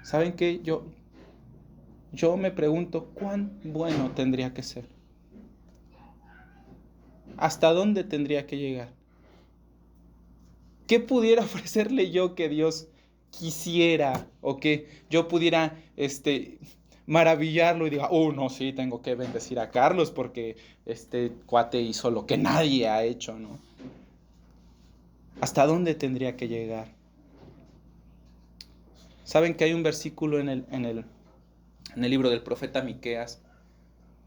¿Saben qué? Yo me pregunto, ¿cuán bueno tendría que ser? ¿Hasta dónde tendría que llegar? ¿Qué pudiera ofrecerle yo que Dios quisiera o que yo pudiera maravillarlo y diga, no, sí, tengo que bendecir a Carlos porque este cuate hizo lo que nadie ha hecho, ¿no? ¿Hasta dónde tendría que llegar? ¿Saben que hay un versículo en el libro del profeta Miqueas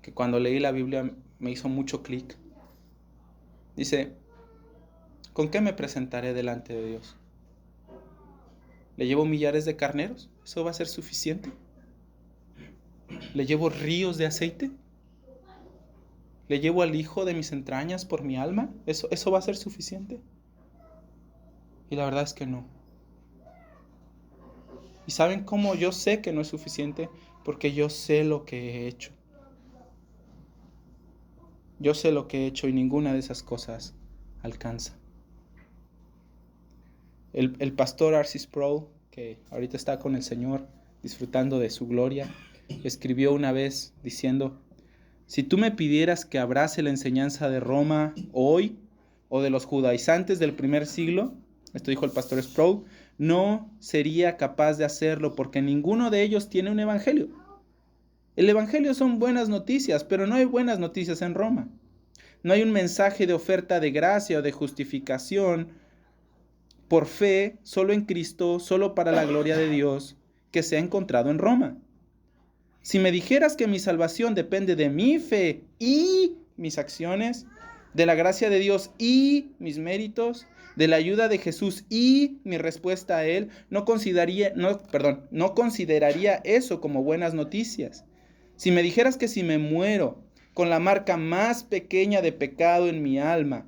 que cuando leí la Biblia me hizo mucho clic. Dice, ¿con qué me presentaré delante de Dios? ¿Le llevo millares de carneros? ¿Eso va a ser suficiente? ¿Le llevo ríos de aceite? ¿Le llevo al hijo de mis entrañas por mi alma? ¿Eso va a ser suficiente? Y la verdad es que no. ¿Y saben cómo yo sé que no es suficiente? Porque yo sé lo que he hecho. Yo sé lo que he hecho y ninguna de esas cosas alcanza. El pastor R.C. Sproul, que ahorita está con el Señor disfrutando de su gloria, escribió una vez diciendo, si tú me pidieras que abrace la enseñanza de Roma hoy o de los judaizantes del primer siglo, esto dijo el pastor Sproul, no sería capaz de hacerlo porque ninguno de ellos tiene un evangelio. El evangelio son buenas noticias, pero no hay buenas noticias en Roma. No hay un mensaje de oferta de gracia o de justificación por fe, solo en Cristo, solo para la gloria de Dios, que se ha encontrado en Roma. Si me dijeras que mi salvación depende de mi fe y mis acciones, de la gracia de Dios y mis méritos, de la ayuda de Jesús y mi respuesta a Él, no consideraría eso como buenas noticias. Si me dijeras que si me muero con la marca más pequeña de pecado en mi alma,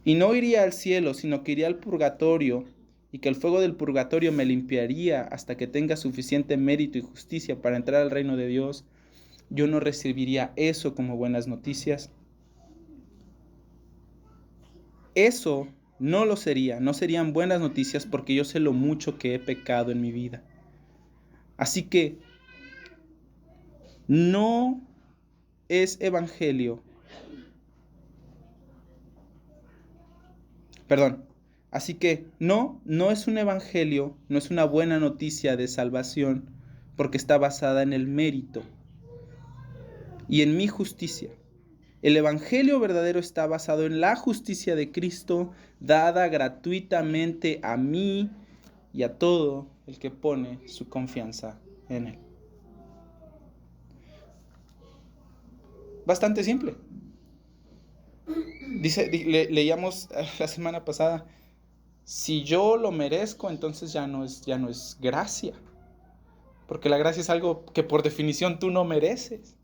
y no iría al cielo, sino que iría al purgatorio, y que el fuego del purgatorio me limpiaría hasta que tenga suficiente mérito y justicia para entrar al reino de Dios, yo no recibiría eso como buenas noticias. Eso no lo sería, no serían buenas noticias porque yo sé lo mucho que he pecado en mi vida. Así que no es evangelio. Así que no es un evangelio, no es una buena noticia de salvación porque está basada en el mérito y en mi justicia. El evangelio verdadero está basado en la justicia de Cristo dada gratuitamente a mí y a todo el que pone su confianza en Él. Bastante simple. Leíamos la semana pasada, si yo lo merezco, entonces ya no es gracia. Porque la gracia es algo que por definición tú no mereces.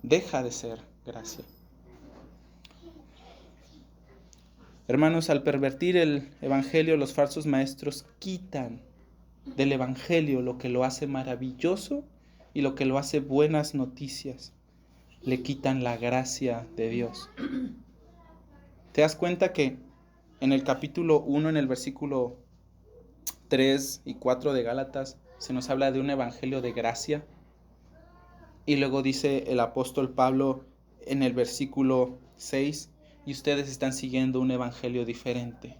Deja de ser gracia. Hermanos, al pervertir el evangelio, los falsos maestros quitan del evangelio lo que lo hace maravilloso y lo que lo hace buenas noticias. Le quitan la gracia de Dios. ¿Te das cuenta que en el capítulo 1, en el versículo 3 y 4 de Gálatas, se nos habla de un evangelio de gracia? Y luego dice el apóstol Pablo en el versículo 6, y ustedes están siguiendo un evangelio diferente.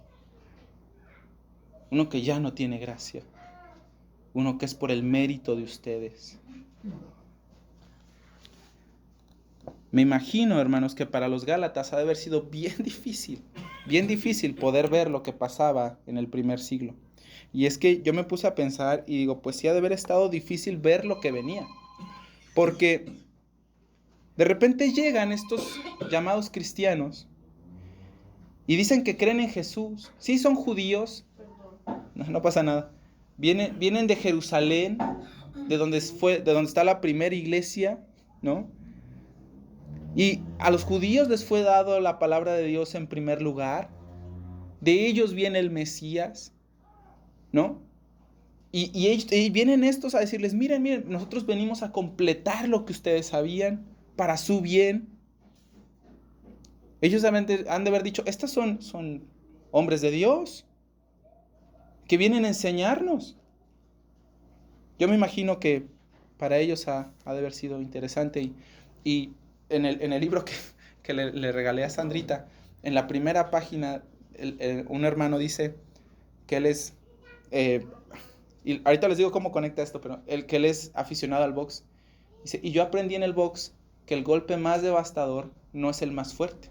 Uno que ya no tiene gracia. Uno que es por el mérito de ustedes. Me imagino, hermanos, que para los Gálatas ha de haber sido bien difícil poder ver lo que pasaba en el primer siglo. Y es que yo me puse a pensar y digo, pues sí ha de haber estado difícil ver lo que venía. Porque de repente llegan estos llamados cristianos y dicen que creen en Jesús. Sí son judíos, no pasa nada. Vienen de Jerusalén, de donde está la primera iglesia, ¿no? Y a los judíos les fue dado la palabra de Dios en primer lugar. De ellos viene el Mesías, ¿no? Y vienen estos a decirles, miren, nosotros venimos a completar lo que ustedes sabían para su bien. Ellos han de haber dicho, estos son hombres de Dios que vienen a enseñarnos. Yo me imagino que para ellos ha de haber sido interesante. Y en el libro que le regalé a Sandrita, en la primera página, un hermano dice que él es, y ahorita les digo cómo conecta esto, pero que él es aficionado al box. Dice, y yo aprendí en el box que el golpe más devastador no es el más fuerte,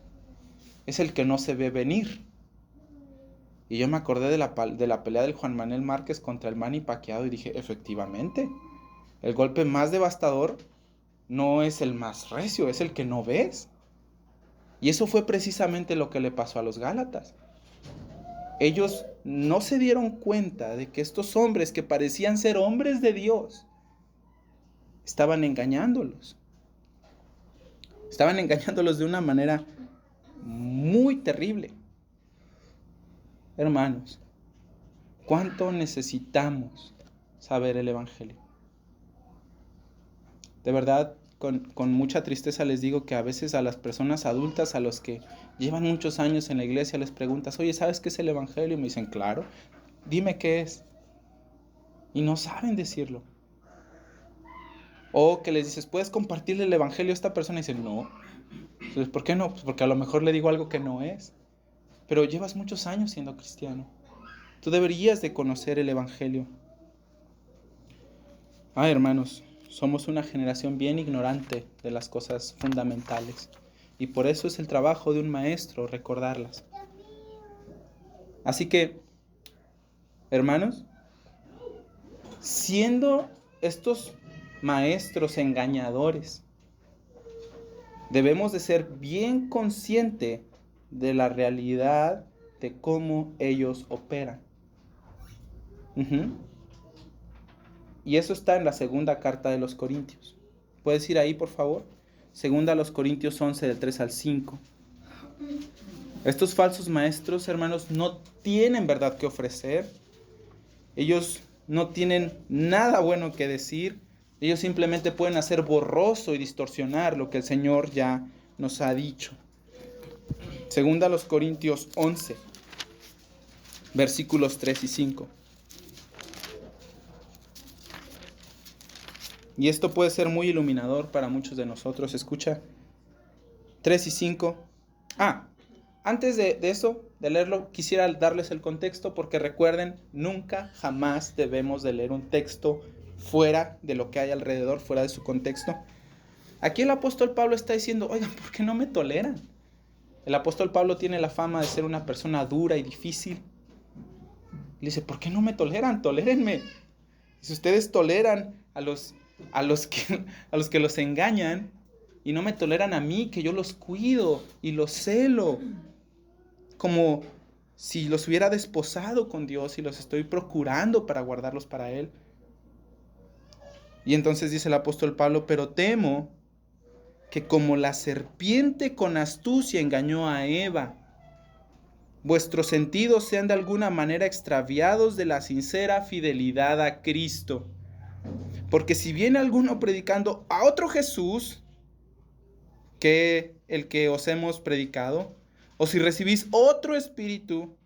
es el que no se ve venir. Y yo me acordé de la pelea del Juan Manuel Márquez contra el Manny Pacquiao y dije, efectivamente, el golpe más devastador no es el más recio, es el que no ves. Y eso fue precisamente lo que le pasó a los Gálatas. Ellos no se dieron cuenta de que estos hombres que parecían ser hombres de Dios estaban engañándolos. Estaban engañándolos de una manera muy terrible. Hermanos, ¿cuánto necesitamos saber el Evangelio? De verdad, con mucha tristeza les digo que a veces a las personas adultas, a los que llevan muchos años en la iglesia, les preguntas, oye, ¿sabes qué es el Evangelio? Y me dicen, claro, dime qué es. Y no saben decirlo. O que les dices, ¿puedes compartirle el Evangelio a esta persona? Y dicen, no. Entonces, ¿por qué no? Pues porque a lo mejor le digo algo que no es. Pero llevas muchos años siendo cristiano. Tú deberías de conocer el Evangelio. Hermanos, somos una generación bien ignorante de las cosas fundamentales. Y por eso es el trabajo de un maestro recordarlas. Así que, hermanos, siendo estos maestros engañadores, debemos de ser bien conscientes de la realidad de cómo ellos operan. Y eso está en la segunda carta de los Corintios. ¿Puedes ir ahí, por favor? Segunda a los Corintios 11, del 3 al 5. Estos falsos maestros, hermanos, no tienen verdad que ofrecer. Ellos no tienen nada bueno que decir. Ellos simplemente pueden hacer borroso y distorsionar lo que el Señor ya nos ha dicho. Segunda a los Corintios 11, versículos 3 y 5. Y esto puede ser muy iluminador para muchos de nosotros. Escucha, 3 y 5. Antes de eso, de leerlo, quisiera darles el contexto, porque recuerden, nunca, jamás debemos de leer un texto fuera de lo que hay alrededor, fuera de su contexto. Aquí el apóstol Pablo está diciendo, oigan, ¿por qué no me toleran? El apóstol Pablo tiene la fama de ser una persona dura y difícil. Le dice, ¿por qué no me toleran? Tolérenme. Si ustedes toleran a los que los engañan y no me toleran a mí, que yo los cuido y los celo, como si los hubiera desposado con Dios y los estoy procurando para guardarlos para Él. Y entonces dice el apóstol Pablo, pero temo que como la serpiente con astucia engañó a Eva, vuestros sentidos sean de alguna manera extraviados de la sincera fidelidad a Cristo. Porque si viene alguno predicando a otro Jesús que el que os hemos predicado, o si recibís otro espíritu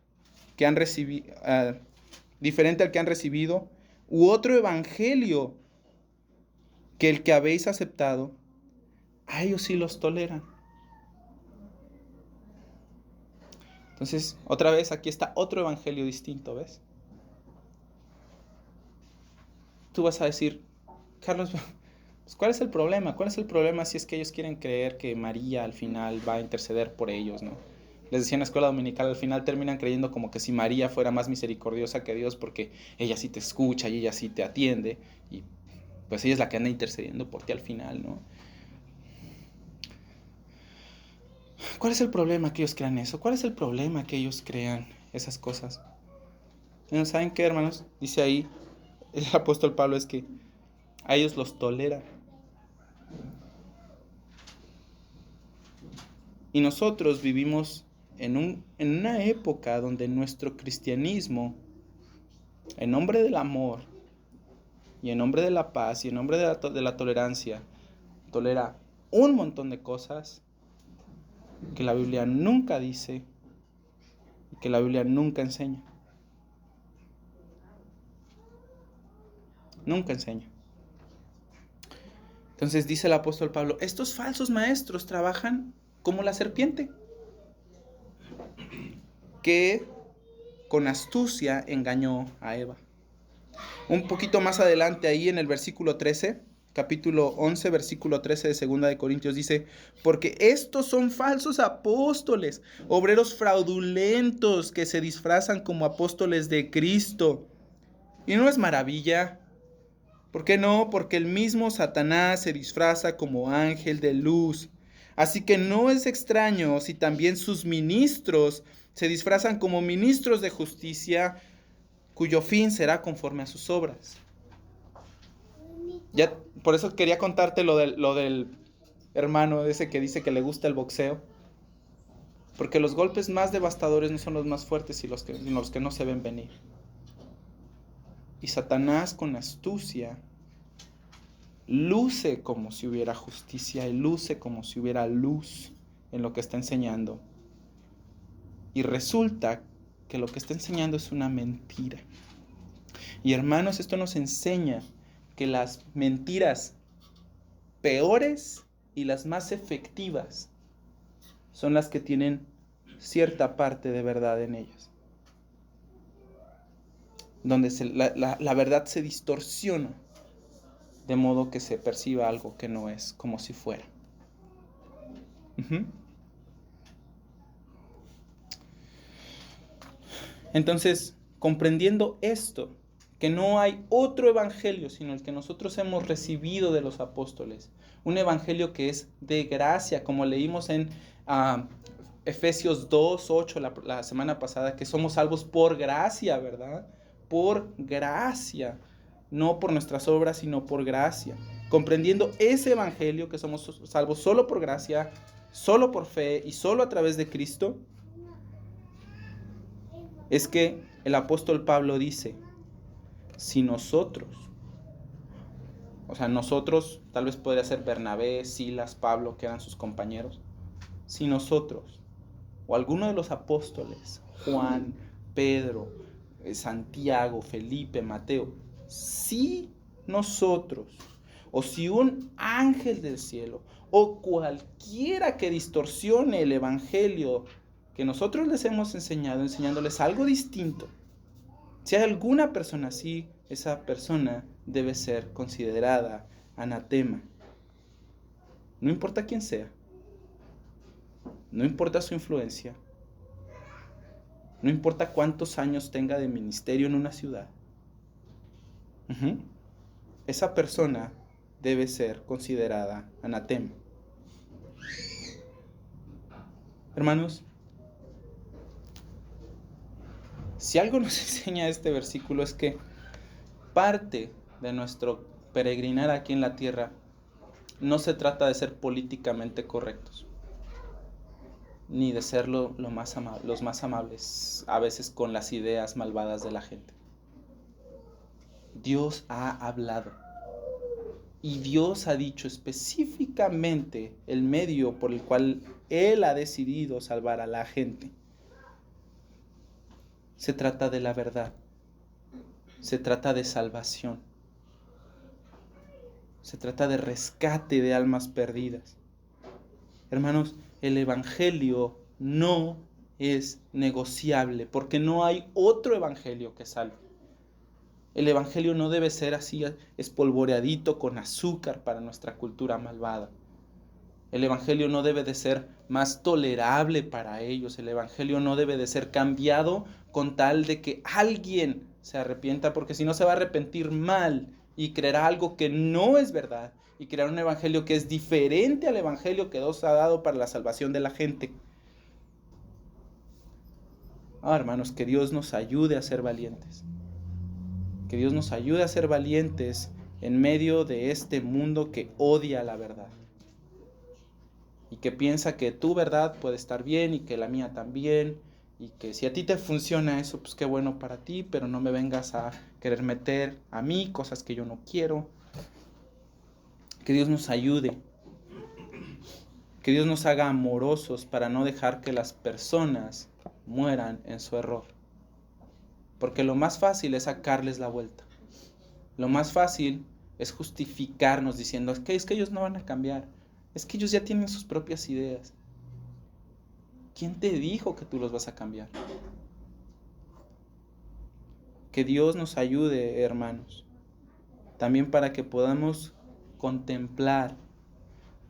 que han recibido, diferente al que han recibido, u otro evangelio que el que habéis aceptado, a ellos sí los toleran. Entonces, otra vez, aquí está otro evangelio distinto, ¿ves? Tú vas a decir, Carlos, pues, ¿cuál es el problema? ¿Cuál es el problema si es que ellos quieren creer que María al final va a interceder por ellos, ¿no? Les decía en la escuela dominical, al final terminan creyendo como que si María fuera más misericordiosa que Dios, porque ella sí te escucha y ella sí te atiende, y pues ella es la que anda intercediendo por ti al final, ¿no? ¿Cuál es el problema que ellos crean eso? ¿Cuál es el problema que ellos crean esas cosas? ¿Saben qué, hermanos? Dice ahí el apóstol Pablo, es que a ellos los tolera. Y nosotros vivimos en una época donde nuestro cristianismo, en nombre del amor, y en nombre de la paz, y en nombre de la tolerancia, tolera un montón de cosas que la Biblia nunca dice y que la Biblia nunca enseña. Nunca enseña. Entonces dice el apóstol Pablo, estos falsos maestros trabajan como la serpiente, que con astucia engañó a Eva. Un poquito más adelante, ahí en el versículo 13, capítulo 11, versículo 13 de 2 de Corintios, dice, porque estos son falsos apóstoles, obreros fraudulentos que se disfrazan como apóstoles de Cristo. Y no es maravilla ¿Por qué no? Porque el mismo Satanás se disfraza como ángel de luz. Así que no es extraño si también sus ministros se disfrazan como ministros de justicia, cuyo fin será conforme a sus obras. Ya, por eso quería contarte lo del hermano ese que dice que le gusta el boxeo. Porque los golpes más devastadores no son los más fuertes, sino los que no se ven venir. Y Satanás, con astucia, luce como si hubiera justicia y luce como si hubiera luz en lo que está enseñando. Y resulta que lo que está enseñando es una mentira. Y hermanos, esto nos enseña que las mentiras peores y las más efectivas son las que tienen cierta parte de verdad en ellas. Donde la verdad se distorsiona de modo que se perciba algo que no es, como si fuera. Entonces, comprendiendo esto, que no hay otro evangelio sino el que nosotros hemos recibido de los apóstoles, un evangelio que es de gracia, como leímos en Efesios 2:8 la semana pasada, que somos salvos por gracia, ¿verdad? Por gracia, no por nuestras obras, sino por gracia. Comprendiendo ese evangelio, que somos salvos solo por gracia, solo por fe y solo a través de Cristo, es que el apóstol Pablo dice, si nosotros, o sea, nosotros, tal vez podría ser Bernabé, Silas, Pablo, que eran sus compañeros, si nosotros, o alguno de los apóstoles, Juan, Pedro, Santiago, Felipe, Mateo, si nosotros, o si un ángel del cielo, o cualquiera que distorsione el evangelio que nosotros les hemos enseñado, enseñándoles algo distinto, si hay alguna persona así, esa persona debe ser considerada anatema. No importa quién sea, no importa su influencia, no importa cuántos años tenga de ministerio en una ciudad. Esa persona debe ser considerada anatema. Hermanos, si algo nos enseña este versículo es que parte de nuestro peregrinar aquí en la tierra no se trata de ser políticamente correctos, ni de ser los más amables, a veces con las ideas malvadas de la gente. Dios ha hablado y Dios ha dicho específicamente el medio por el cual Él ha decidido salvar a la gente. Se trata de la verdad, se trata de salvación, se trata de rescate de almas perdidas. Hermanos, el evangelio no es negociable porque no hay otro evangelio que salve. El evangelio no debe ser así espolvoreadito con azúcar para nuestra cultura malvada. El evangelio no debe de ser más tolerable para ellos. El evangelio no debe de ser cambiado con tal de que alguien se arrepienta, porque si no se va a arrepentir mal y creerá algo que no es verdad y creará un evangelio que es diferente al evangelio que Dios ha dado para la salvación de la gente. Hermanos, que Dios nos ayude a ser valientes. Que Dios nos ayude a ser valientes en medio de este mundo que odia la verdad. Y que piensa que tu verdad puede estar bien y que la mía también. Y que si a ti te funciona eso, pues qué bueno para ti, pero no me vengas a querer meter a mí cosas que yo no quiero. Que Dios nos ayude. Que Dios nos haga amorosos para no dejar que las personas mueran en su error. Porque lo más fácil es sacarles la vuelta. Lo más fácil es justificarnos diciendo, es que ellos no van a cambiar. Es que ellos ya tienen sus propias ideas. ¿Quién te dijo que tú los vas a cambiar? Que Dios nos ayude, hermanos, también para que podamos contemplar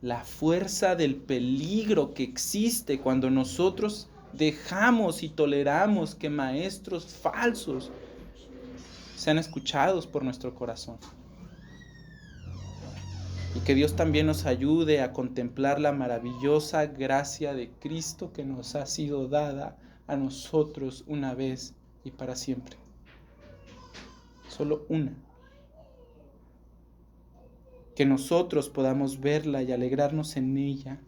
la fuerza del peligro que existe cuando nosotros dejamos y toleramos que maestros falsos sean escuchados por nuestro corazón. que Dios también nos ayude a contemplar la maravillosa gracia de Cristo que nos ha sido dada a nosotros una vez y para siempre. Solo una. Que nosotros podamos verla y alegrarnos en ella,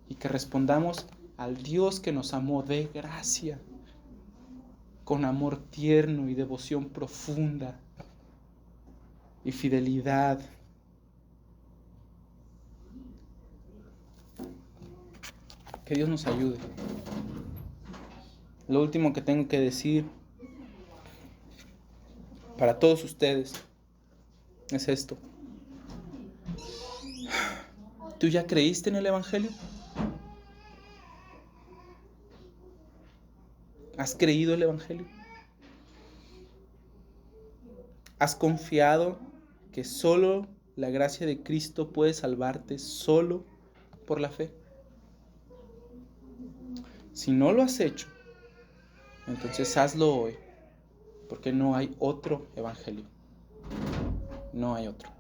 y que respondamos al Dios que nos amó de gracia, con amor tierno y devoción profunda y fidelidad. Que Dios nos ayude. Lo último que tengo que decir para todos ustedes es esto. ¿Tú ya creíste en el Evangelio? ¿Has creído el Evangelio? ¿Has confiado que solo la gracia de Cristo puede salvarte solo por la fe? Si no lo has hecho, entonces hazlo hoy, porque no hay otro Evangelio. No hay otro.